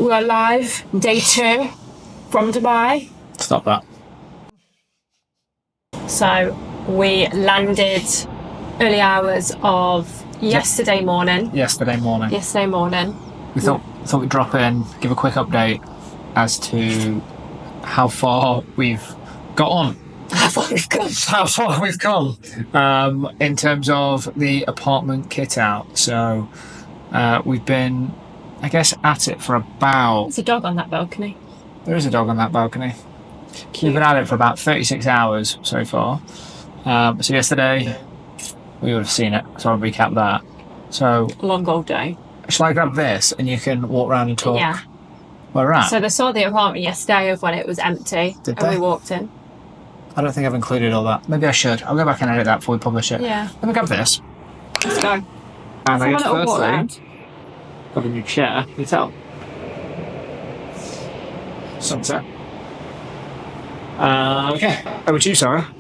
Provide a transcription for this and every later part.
We are live, day 2 from Dubai. Stop that. So we landed early hours of yesterday morning. Yesterday morning. We thought we'd drop in, give a quick update as to how far we've got on. How far we've come. In terms of the apartment kit out. So we've been, I guess, at it for about... There's a dog on that balcony. There is a dog on that balcony. Cute. We've been at it for about 36 hours so far. So yesterday, we would have seen it, so I'll recap that. So long old day. Shall I grab this and you can walk around and talk? Yeah. Where we're at? So they saw the apartment yesterday of when it was empty. Did and they? We walked in. I don't think I've included all that. Maybe I should. I'll go back and edit that before we publish it. Yeah. Let me grab this. Let's go. And I guess firstly, got a new chair. Can you tell? Sunset. Okay. Over to you, Sarah.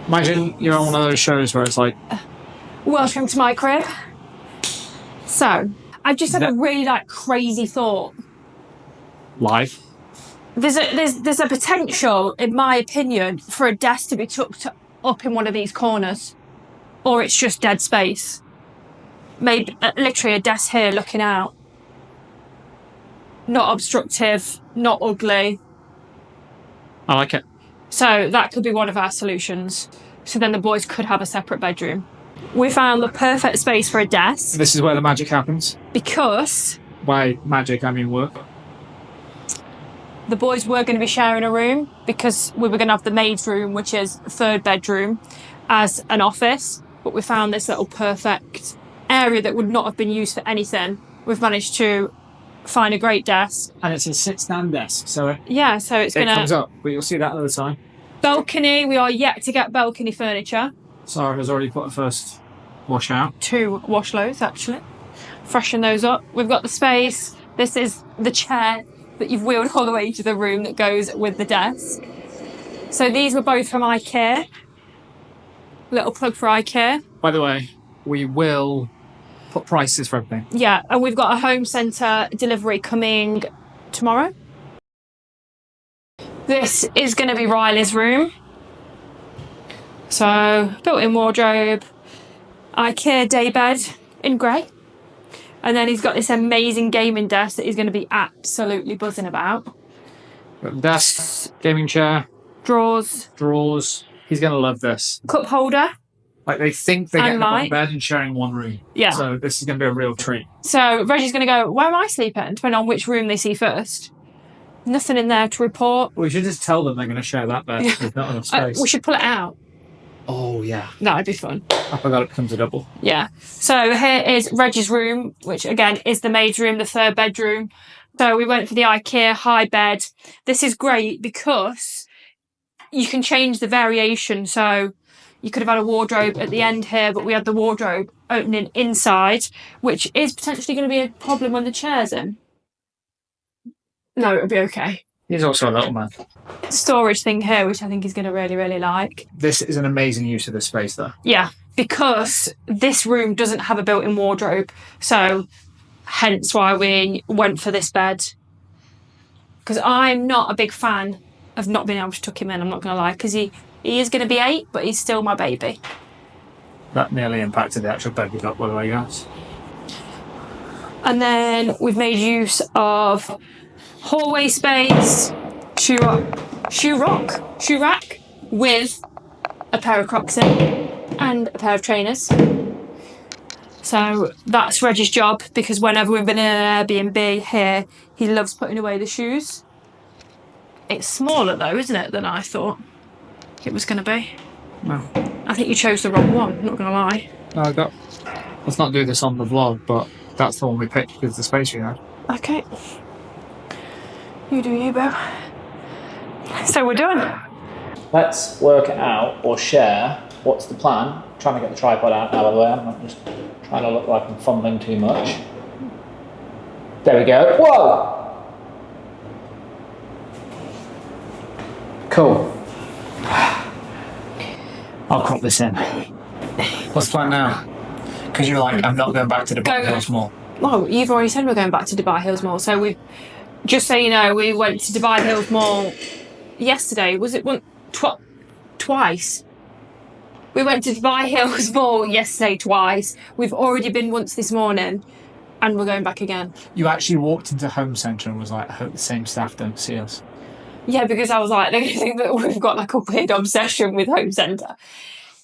Imagine you're on one of those shows where it's like... Welcome to my crib. So, I've just had a really crazy thought. Live. There's a potential, in my opinion, for a desk to be tucked up in one of these corners. Or it's just dead space. Maybe literally a desk here looking out. Not obstructive, not ugly. I like it. So that could be one of our solutions. So then the boys could have a separate bedroom. We found the perfect space for a desk. This is where the magic happens. Because... By magic, I mean work. The boys were going to be sharing a room because we were going to have the maid's room, which is third bedroom, as an office. But we found this little perfect area that would not have been used for anything. We've managed to find a great desk. And it's a sit-stand desk, so... Yeah, so it's going to... It comes up, but you'll see that another time. Balcony. We are yet to get balcony furniture. Sarah has already put her first wash out. 2 wash loads, actually. Freshen those up. We've got the space. This is the chair that you've wheeled all the way to the room that goes with the desk. So these were both from IKEA. Little plug for IKEA. By the way, we will put prices for everything. Yeah, and we've got a Home Centre delivery coming tomorrow. This is going to be Riley's room. So, built-in wardrobe, IKEA daybed in grey. And then he's got this amazing gaming desk that he's going to be absolutely buzzing about. Got desk, gaming chair, drawers. He's going to love this. Cup holder. Like, they think they're getting light. one bed and sharing one room. Yeah. So this is going to be a real treat. So Reggie's going to go, where am I sleeping? Depending on which room they see first. Nothing in there to report. We should just tell them they're going to share that bed. There's not enough space. We should pull it out. Oh, yeah. That'd be fun. I forgot it becomes a double. Yeah. So here is Reggie's room, which again is the maid's room, the third bedroom. So we went for the IKEA high bed. This is great because you can change the variation. So you could have had a wardrobe at the end here, but we had the wardrobe opening inside, which is potentially going to be a problem when the chair's in. No, it'll be okay. He's also a little man. Storage thing here, which I think he's going to really, really like. This is an amazing use of this space, though. Yeah, because this room doesn't have a built-in wardrobe. So hence why we went for this bed. Because I'm not a big fan of not being able to tuck him in, I'm not going to lie. Because he is going to be 8, but he's still my baby. That nearly impacted the actual bed we got, by the way, guys. And then we've made use of hallway space, shoe rack with a pair of Crocs in and a pair of trainers. So that's Reggie's job, because whenever we've been in an Airbnb here, he loves putting away the shoes. It's smaller though, isn't it, than I thought it was going to be? No. I think you chose the wrong one, not going to lie. No, let's not do this on the vlog, but that's the one we picked because of the space we had. Okay. You do you, Bev. So we're doing. Let's work out or share what's the plan. I'm trying to get the tripod out now, by the way. I'm not just trying to look like I'm fumbling too much. There we go. Whoa! Cool. I'll crop this in. What's the plan now? Because you're like, I'm not going back to Dubai Hills Mall. Well, you've already said we're going back to Dubai Hills Mall, so just so you know, we went to Dubai Hills Mall yesterday. Was it twice? We went to Dubai Hills Mall yesterday twice. We've already been once this morning, and we're going back again. You actually walked into Home Centre and was like, I hope the same staff don't see us. Yeah, because I was like, they're going to think that we've got like a weird obsession with Home Centre.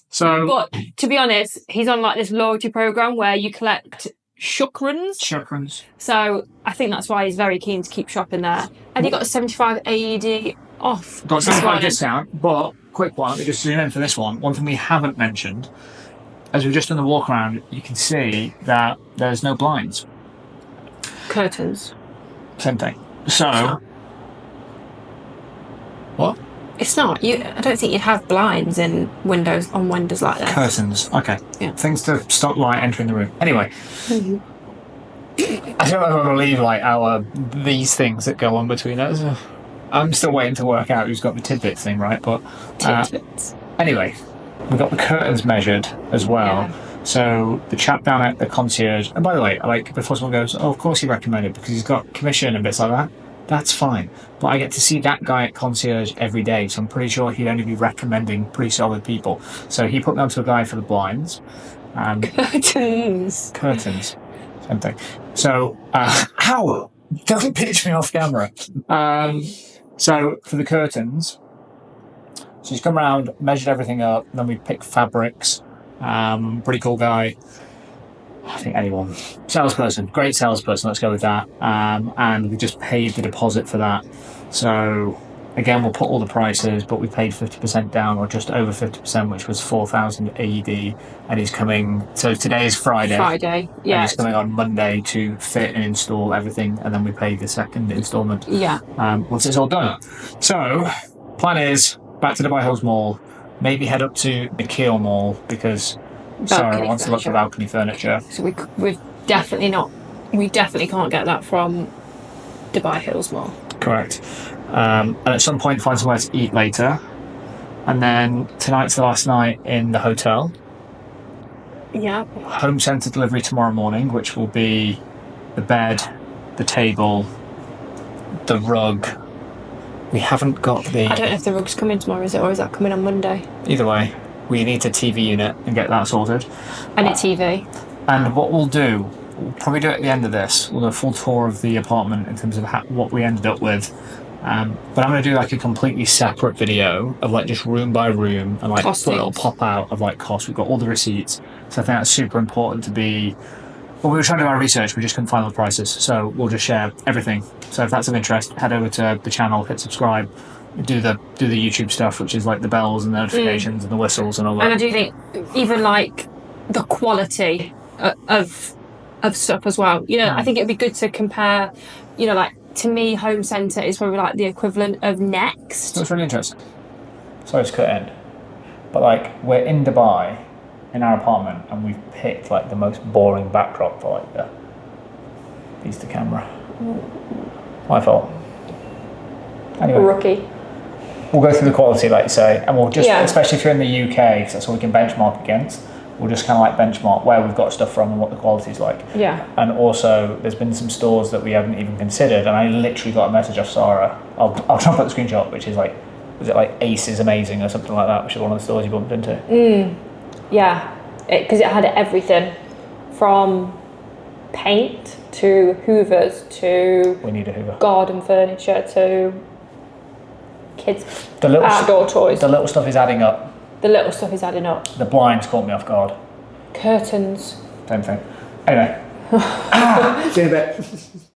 So, but to be honest, he's on like this loyalty program where you collect shukrans. So I think that's why he's very keen to keep shopping there. And he got a 75 AED off. Got 75 discount, but quick one, let me just zoom in for this one. One thing we haven't mentioned, as we've just done the walk around, you can see that there's no blinds. Curtains. Same thing. So, what? It's not. I don't think you'd have blinds in windows like that. Curtains. Okay. Yeah. Things to stop light entering the room. Anyway. I don't know if I believe these things that go on between us. I'm still waiting to work out who's got the tidbits thing right, but tidbits. Anyway, we got the curtains measured as well. Yeah. So the chap down at the concierge, and by the way, before someone goes, oh, of course he recommended because he's got commission and bits like that. That's fine, but I get to see that guy at concierge every day, so I'm pretty sure he'd only be recommending pretty solid people. So he put me onto a guy for the blinds. Curtains. Same thing. So, ow! Don't pinch me off camera. So for the curtains, so he's come around, measured everything up, and then we picked fabrics. Pretty cool guy. I think anyone. Salesperson. Great salesperson, let's go with that. And we just paid the deposit for that. So, again, we'll put all the prices, but we paid 50% down, or just over 50%, which was 4,000 AED. And he's coming, so today is Friday. Yeah. And he's coming on Monday to fit and install everything, and then we pay the second instalment. Yeah. Once it's all done. So, plan is, back to Dubai Hills Mall, maybe head up to IKEA Mall, because Sarah wants to look for balcony furniture. So we definitely can't get that from Dubai Hills Mall. Correct. And at some point find somewhere to eat later. And then tonight's the last night in the hotel. Yeah. Home Centre delivery tomorrow morning, which will be the bed, the table, the rug. We haven't got the... I don't know if the rug's coming tomorrow, is it? Or is that coming on Monday? Either way. We need a TV unit and get that sorted. And a TV. And what we'll do, we'll probably do it at the end of this. We'll do a full tour of the apartment in terms of what we ended up with. But I'm going to do a completely separate video of just room by room and put a little pop out of costs. We've got all the receipts. So I think that's super important to be... Well, we were trying to do our research, we just couldn't find all the prices. So we'll just share everything. So if that's of interest, head over to the channel, hit subscribe. Do the YouTube stuff, which is the bells and the notifications and the whistles and all that. And I do think even the quality of stuff as well. I think it'd be good to compare. To me, Home Centre is probably the equivalent of Next. That's really interesting. Sorry to cut in, but we're in Dubai in our apartment, and we've picked the most boring backdrop for the piece to camera. My fault. Anyway. Rookie. We'll go through the quality, like you say, and we'll just, especially if you're in the UK, because that's what we can benchmark against, we'll just benchmark where we've got stuff from and what the quality's like. Yeah. And also, there's been some stores that we haven't even considered, and I literally got a message off Sarah. I'll try and put the screenshot, which is was it Ace is Amazing or something like that, which is one of the stores you bumped into? Yeah, because it had everything from paint to hoovers to... We need a hoover. Garden furniture to... kids' outdoor toys. The little stuff is adding up. The blinds caught me off guard. Curtains. Same thing. Anyway. See you in a bit.